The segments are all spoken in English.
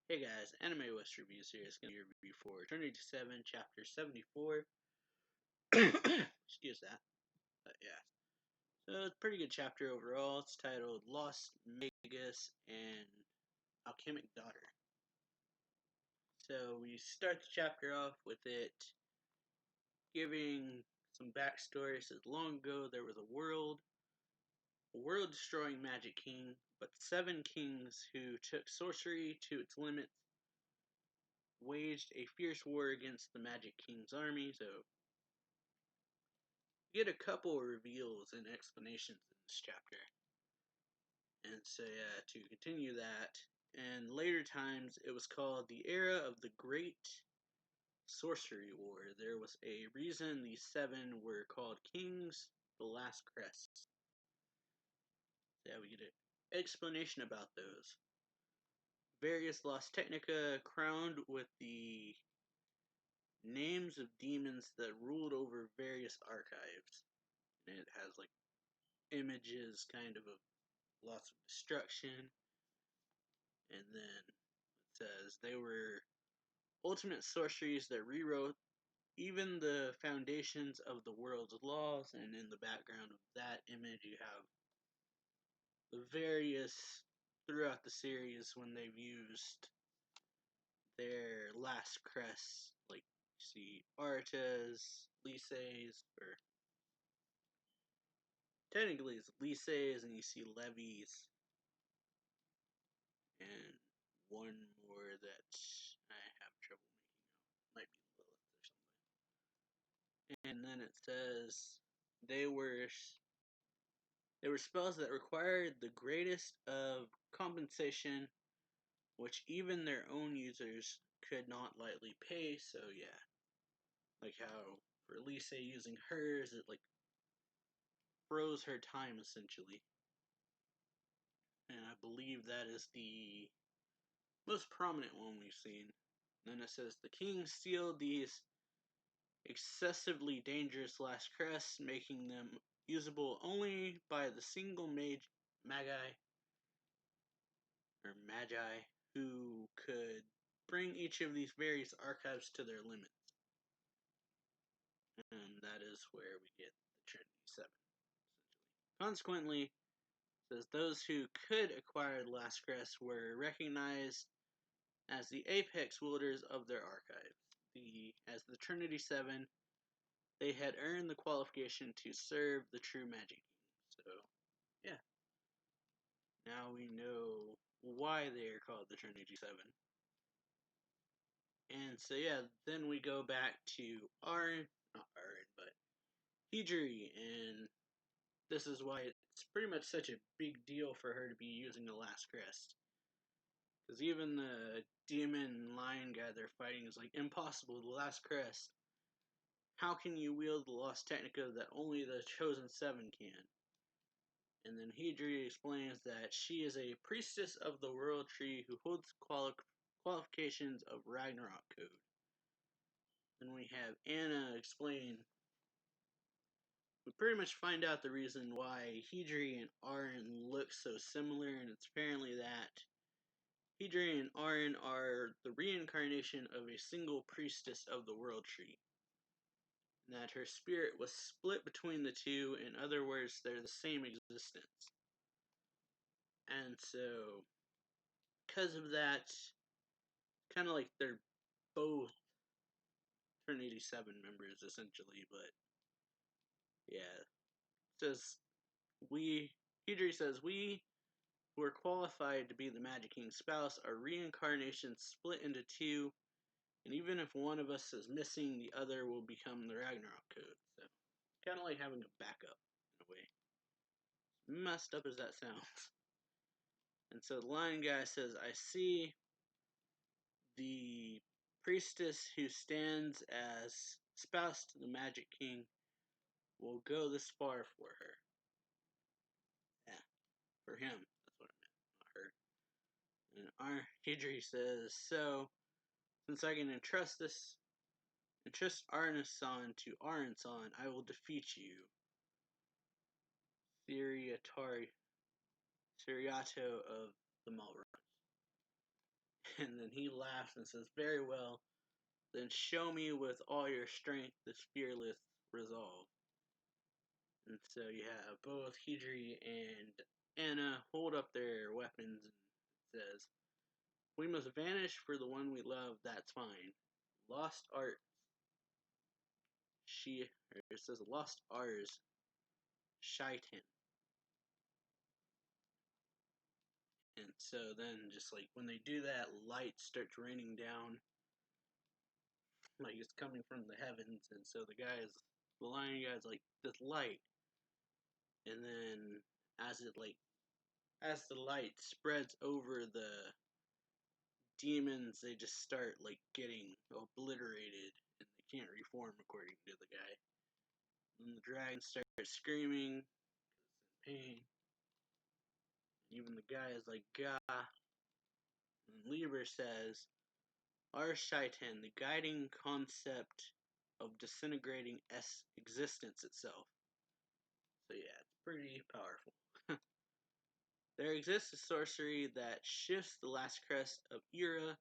Hey guys, Anime West Reviews here. It's going to be a review for Trinity 7, Chapter 74. Excuse that. But yeah. So it's a pretty good chapter overall. It's titled Lost Magus and Alchemic Daughter. So we start the chapter off with it giving some backstory. It says, long ago there was a world-destroying magic king, but 7 kings who took sorcery to its limits waged a fierce war against the Magic King's army. So you get a couple of reveals and explanations in this chapter. And so yeah, to continue that, in later times it was called the era of the Great Sorcery War. There was a reason these 7 were called kings, the last crest. So yeah, we get an explanation about those. Various lost technica crowned with the names of demons that ruled over various archives. And it has like images kind of lots of destruction. And then it says they were ultimate sorceries that rewrote even the foundations of the world's laws. And in the background of that image you have the various throughout the series when they've used their last crests, like you see Artas, Lyses, or technically it's Lyses, and you see Levies, and one more that I have trouble making out. Might be Lilith or something. And then it says they were spells that required the greatest of compensation, which even their own users could not lightly pay. So yeah, like how for Lisa using hers, it like froze her time essentially. And I believe that is the most prominent one we've seen. And then it says the king sealed these excessively dangerous last crests, making them usable only by the single magi who could bring each of these various archives to their limits. And that is where we get the Trinity 7, essentially. Consequently, it says those who could acquire the last crest were recognized as the apex wielders of their archives. As the Trinity 7, they had earned the qualification to serve the true Magic King. So, yeah. Now we know why they are called the Trinity 7. And so, yeah, then we go back to not Aaron, but Hidri, and this is why it's pretty much such a big deal for her to be using the last crest. Because even the demon lion guy they're fighting is like, impossible, the last crest. How can you wield the lost technica that only the chosen 7 can? And then Hidri explains that she is a priestess of the world tree who holds qualifications of Ragnarok code. Then we have Anna explain. We pretty much find out the reason why Hidri and Aaron look so similar, and it's apparently that Hidri and Aaron are the reincarnation of a single priestess of the world tree. And that her spirit was split between the two, in other words, they're the same existence. And so, because of that, kind of like they're both Trinity 7 members, essentially, but yeah. It says, Hidri says, we who are qualified to be the Magic King's spouse are reincarnations split into 2, and even if one of us is missing, the other will become the Ragnarok code. So, kind of like having a backup, in a way. As messed up as that sounds. And so the lion guy says, I see the priestess who stands as spouse to the Magic King will go this far for her. Yeah, for him. That's what I meant, not her. And Hidri says, so, since I can entrust Arneson to Aronson, I will defeat you. Siriato of the Malrons. And then he laughs and says, "Very well, then show me with all your strength this fearless resolve." And so you have both Hidri and Anna hold up their weapons and it says, "We must vanish for the one we love, that's fine. Lost art, or it says lost ours, Shaitan." And so then just like when they do that, light starts raining down, like it's coming from the heavens, and so the lion guy's like, "This light," and then as it like as the light spreads over the demons, they just start like getting obliterated and they can't reform according to the guy. And the dragon starts screaming, in pain. Even the guy is like, "Gah." And Lieber says, "Our Shaitan, the guiding concept of disintegrating existence itself." So yeah, it's pretty powerful. There exists a sorcery that shifts the last crest of era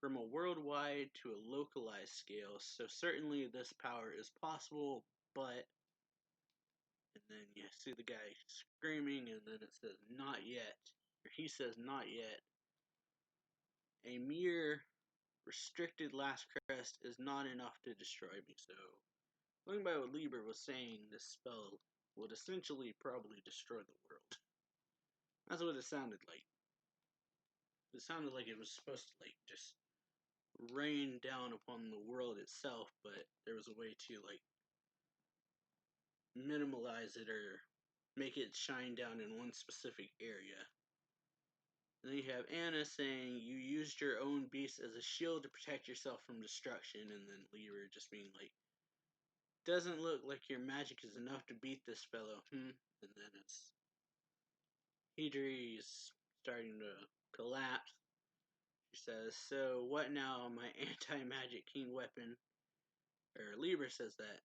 from a worldwide to a localized scale, so certainly this power is possible, but... And then you see the guy screaming, and then it says, "Not yet." Or he says, "Not yet. A mere restricted last crest is not enough to destroy me." So, going by what Lieber was saying, this spell would essentially probably destroy the world. That's what it sounded like. It sounded like it was supposed to like just rain down upon the world itself, but there was a way to like minimalize it or make it shine down in one specific area. And then you have Anna saying, "You used your own beast as a shield to protect yourself from destruction," and then Lever just being like, "Doesn't look like your magic is enough to beat this fellow, hmm?" And then it's Hidri's starting to collapse. She says, "So what now, my anti-magic king weapon?" Or Lieber says that,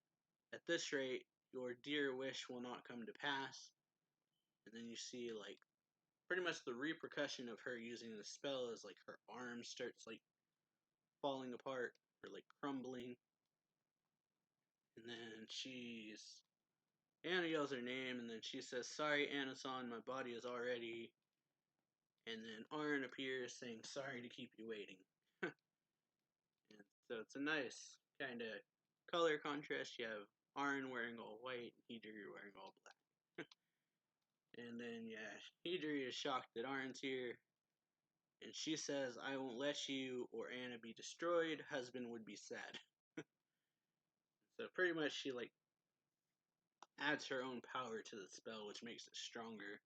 "At this rate, your dear wish will not come to pass." And then you see like pretty much the repercussion of her using the spell is like her arm starts like falling apart or like crumbling. And then Anna yells her name, and then she says, "Sorry, Anna-san, my body is already..." And then Arn appears saying, "Sorry to keep you waiting." And so it's a nice kind of color contrast. You have Arn wearing all white, and Hidri wearing all black. And then, yeah, Hidri is shocked that Arn's here. And she says, "I won't let you or Anna be destroyed. Husband would be sad." So pretty much she like adds her own power to the spell, which makes it stronger.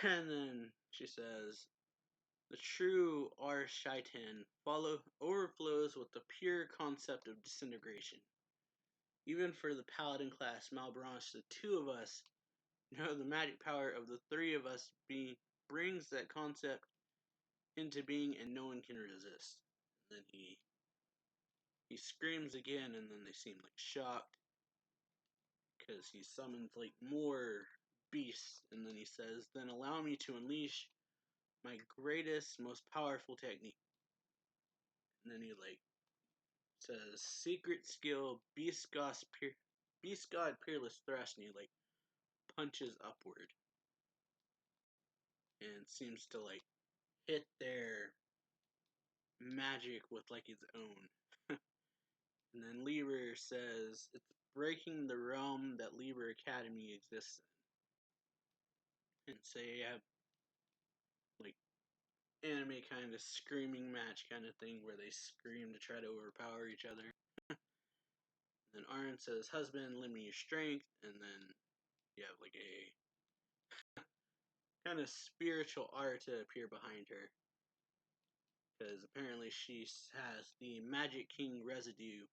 And then she says, "The true R Shaitan overflows with the pure concept of disintegration. Even for the paladin class Malbranche, the two of us know the magic power of the three of us brings that concept into being, and no one can resist." And then he screams again, and then they seem like shocked because he summons like more beasts, and then he says, "Then allow me to unleash my greatest, most powerful technique." And then he like says, "Secret skill, Beast God Peerless Thrust," and he like punches upward and seems to like hit their magic with like his own. And then Lieber says, "It's breaking the realm that Lieber Academy exists in." And so you have like anime kind of screaming match kind of thing where they scream to try to overpower each other. And then Arn says, "Husband, lend me your strength." And then you have like a kind of spiritual aura to appear behind her. Because apparently she has the Magic King residue.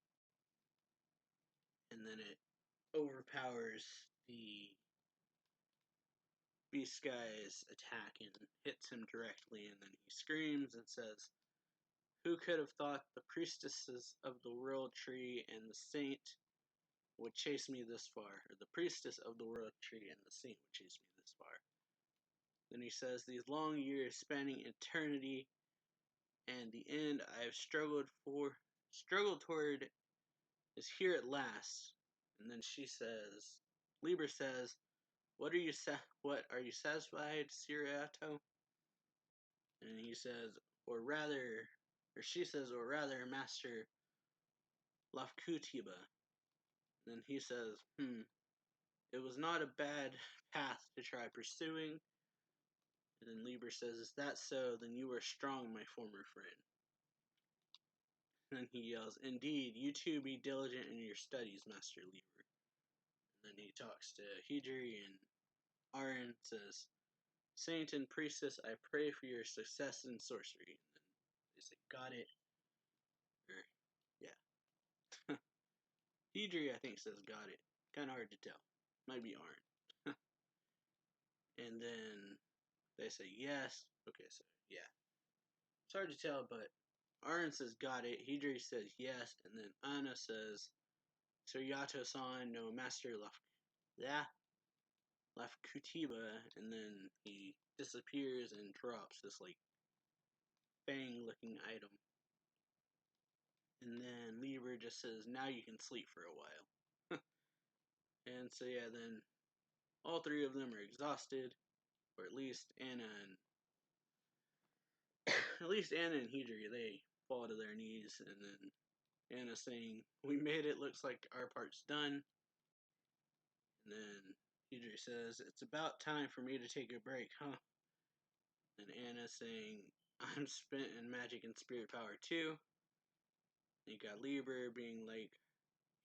And then it overpowers the Beast Guy's attack and hits him directly. And then he screams and says, "Who could have thought the priestesses of the World Tree and the Saint would chase me this far?" Or the priestess of the World Tree and the Saint would chase me this far. Then he says, these long years spanning eternity and the end I have struggled toward is here at last. And then Liber says, what are you satisfied, Siriato? And he says, or she says, or rather, Master Lafkutiba. And then he says, it was not a bad path to try pursuing. And then Liber says, is that so? Then you are strong, my former friend. And then he yells, indeed, you too be diligent in your studies, Master Liber. And then he talks to Hydri, and Arin says, Saint and Priestess, I pray for your success in sorcery. And then they say, got it. Or, yeah. Hydri, I think, says, got it. Kind of hard to tell. Might be Arin. And then they say, yes. Okay, so, yeah. It's hard to tell, but Arin says, got it. Hydri says, yes. And then Anna says, Sir Yato-san, no Master Lafkutiba. And then he disappears and drops this, like, fang-looking item. And then Liber just says, now you can sleep for a while. And so, yeah, then all three of them are exhausted. Or at least Anna and Hydri, they fall to their knees. And then Anna saying, we made it, looks like our part's done. And then Hydri says, it's about time for me to take a break, huh? And Anna saying, I'm spent in magic and spirit power too. And you got Liber being like,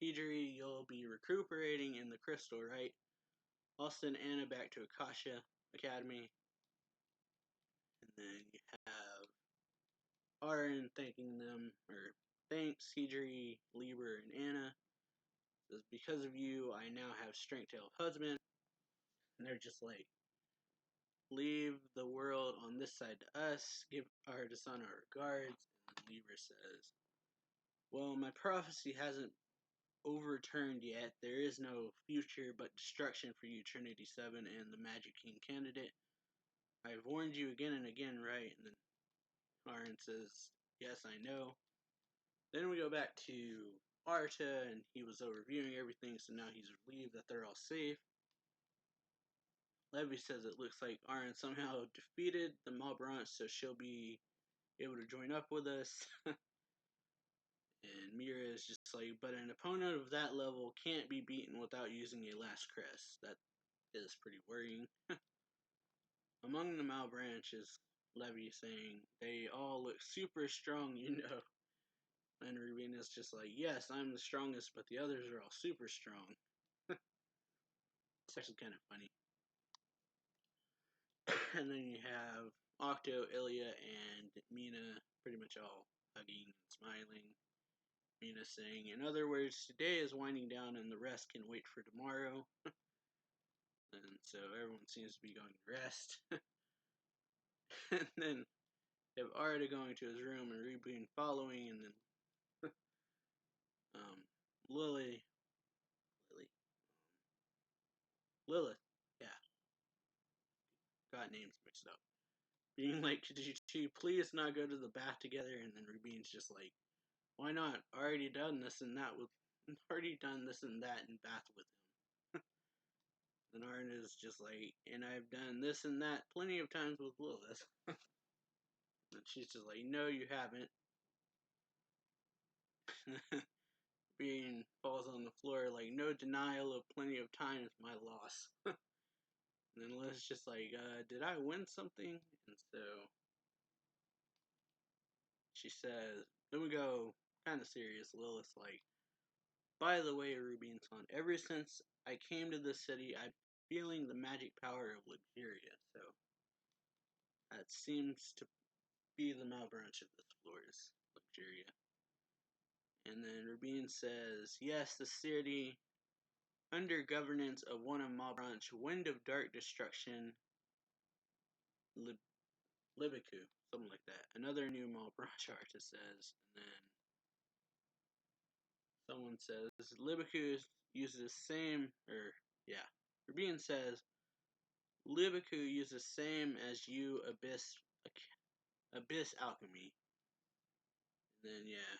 Hydri, you'll be recuperating in the crystal, right? I'll send Anna back to Akasha Academy. And then you have Arin thanking them, or thanks Hydri, Liber, and Anna. Says, because of you, I now have strength to help husband. And they're just like, leave the world on this side to us, give our son our regards. And then Liber says, well, my prophecy hasn't overturned yet. There is no future but destruction for you, Trinity 7 and the Magic King candidate. I've warned you again and again, right? And then Arin says, yes, I know. Then we go back to Arta, and he was reviewing everything, so now he's relieved that they're all safe. Levy says it looks like Arin somehow defeated the Malbranche, so she'll be able to join up with us. And Mira is just like, but an opponent of that level can't be beaten without using a last crest. That is pretty worrying. Among the Malbranches, Levy saying, they all look super strong, you know. And Rubina's just like, yes, I'm the strongest, but the others are all super strong. It's actually kind of funny. And then you have Octo, Ilya, and Mina pretty much all hugging and smiling. Mina saying, in other words, today is winding down and the rest can wait for tomorrow. And so everyone seems to be going to rest. And then you have Arda going to his room and Rubin following, and then Lilith, yeah, got names mixed up. Being like, could you two please not go to the bath together? And then Rubin's just like, why not? Already done this and that in bath with him. Then Arn is just like, and I've done this and that plenty of times with Lilith. And she's just like, no, you haven't. Being falls on the floor like, no denial of plenty of times my loss. And then Lilith's just like, did I win something? And so she says, then we go kind of serious. Lilith's like, by the way, Rubin-san, ever since I came to this city, I'm feeling the magic power of Luxuria. So that seems to be the Malbranche of this floor is Luxuria. And then Rubin says, yes, the city, under governance of one of Malbranche, Wind of Dark Destruction, Libiku, something like that. Another new Malbranche artist says, and then someone says, Libiku uses the same, Rubin says, Libiku uses the same as you abyss alchemy. And then yeah.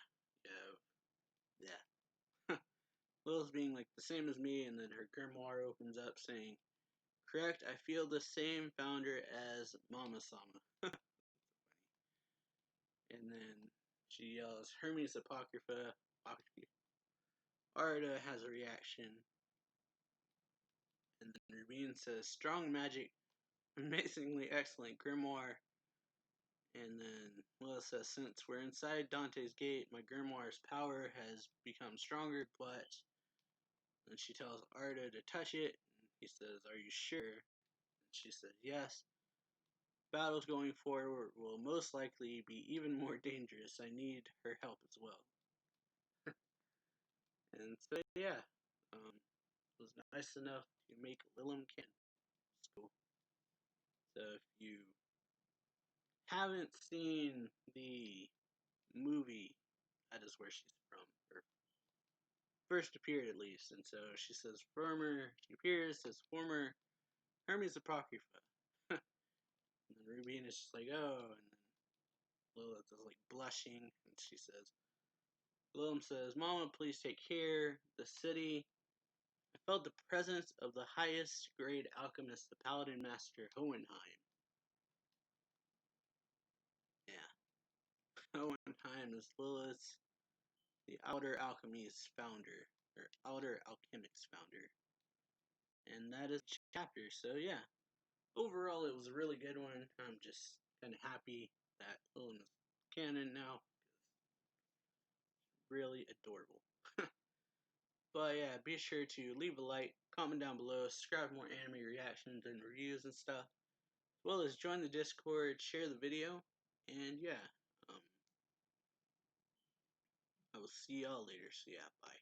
Lil's being like the same as me, and then her grimoire opens up saying, "Correct, I feel the same founder as Mama-sama." And then she yells, "Hermes Apocrypha." Arda has a reaction. And then Rubin says, "Strong magic, amazingly excellent grimoire." And then Lila says, "Since we're inside Dante's gate, my grimoire's power has become stronger, but..." And she tells Arda to touch it. And he says, "Are you sure?" And she says, "Yes. Battles going forward will most likely be even more dangerous. I need her help as well." And so, yeah, it was nice enough to make Lilim canon. It's cool. So if you haven't seen the movie, that is where she's from, or first appeared at least. And so she says, she appears as former Hermes Apocrypha. And then Rubin is just like, "Oh," and then Lilith is like blushing, and she says, Lilim says, "Mama, please take care. The city. I felt the presence of the highest grade alchemist, the Paladin Master Hohenheim." Yeah. Hohenheim is Lilith's, the Outer Alchemy's founder, or Outer Alchemic's founder. And that is the chapter. So, yeah. Overall, it was a really good one. I'm just kind of happy that Lilim is canon now. Really adorable. But yeah, be sure to leave a like, comment down below, subscribe for more anime reactions and reviews and stuff, as well as join the Discord, share the video, and yeah, I will see y'all later. So yeah, bye.